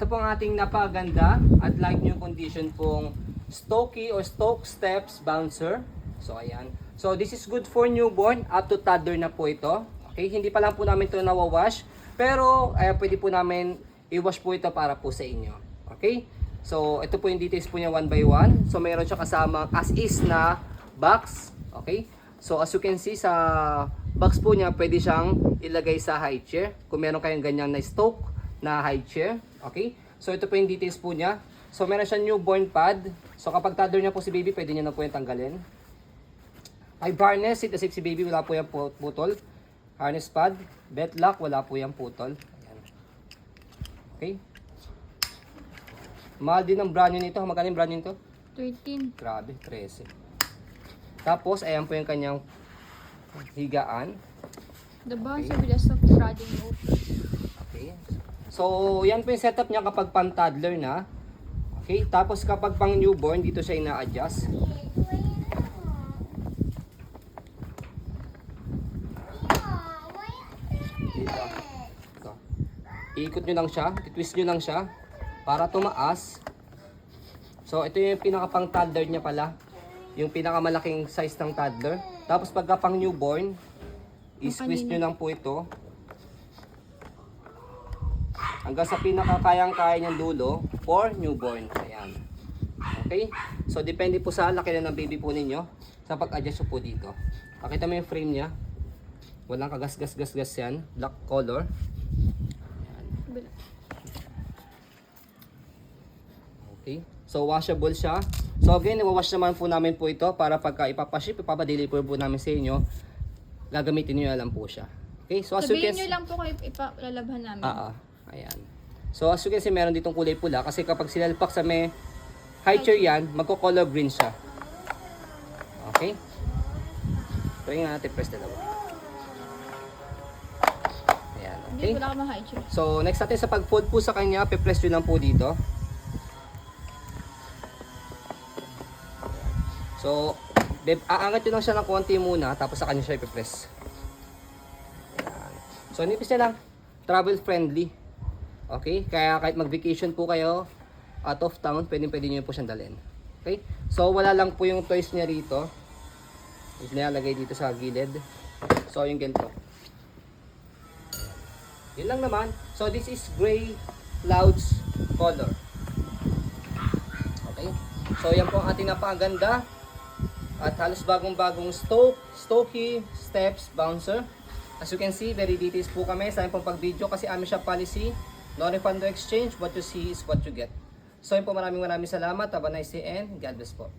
Ito po ang ating napaganda at light new condition pong Stokey or Stoke Steps Bouncer. So ayan. So this is good for newborn up to toddler na po ito. Okay, hindi pa lang po namin ito nawawash, pero pwede po namin i-wash po ito para po sa inyo. Okay? So ito po yung details po niya one by one. So mayroon siya kasama as is na box. Okay? So as you can see sa box po niya, pwede siyang ilagay sa high chair. Kung meron kayong ganyan na Stoke na high chair. Okay? So ito po yung details po niya. So meron siyang newborn pad. So kapag toddler niya po si baby, pwede niya na po yung tanggalin. May harness, seat asip si baby, wala po yung putol. Harness pad, belt lock, wala po yung putol. Ayan. Okay? Mahal din ang brand new nito. Magkano yung brand new nito? 13. Grabe, 13. Tapos, ayan po yung kanyang higaan. The bouncer with a soft padding note. Okay. So, yan po yung setup niya kapag pang toddler na. Okay. Tapos, kapag pang newborn, dito siya ina-adjust. Dito. Ito. Iikot nyo lang siya. Twist nyo lang siya. Para tumaas. So, ito yung pinaka pang toddler niya pala. Yung pinakamalaking size ng toddler. Tapos, pagka pang newborn, i-squeeze nyo lang po ito. Hanggang sa pinakakayang-kaya niyang dulo for newborn. Ayan. Okay? So, depende po sa laki na ng baby po ninyo sa pag-adjust po dito. Pakita mo yung frame niya. Walang kagas-gas-gas-gas yan. Black color. Ayan. Okay? So, washable siya. So, again, i-wash naman po namin po ito para pagka ipapaship, ipapadeliver po namin sa inyo, gagamitin nyo na lang po siya. Okay? So, as you can Sabihin nyo lang po kayo ipalalabhan namin. Ayan. So as you can see, meron ditong kulay pula kasi kapag sinalpak sa may high chair yan, magko-color green siya. Okay? So yung natin press dalawa. Ayan, okay? Hindi, wala ka ma-high chair. So next natin sa pag-fold po sa kanya, pe-press nyo lang po dito. So, aangat nyo lang siya ng konti muna, tapos sa kanya siya ipe-press. Ayan. So nipis niya lang. Travel friendly. Okay? Kaya kahit mag-vacation po kayo out of town, pwede nyo po siyang dalhin. Okay? So, wala lang po yung toys niya rito. Nilalagay dito sa gilid. So, yung ganito. Yun lang naman. So, this is gray clouds color. Okay? So, yan po ang ating napakaganda. At halos bagong-bagong Stokey Steps Bouncer. As you can see, very details po kami sa aming pag-video kasi amin siya policy. No refund, no exchange. What you see is what you get. So yun po, maraming salamat. Have a nice day and God bless po.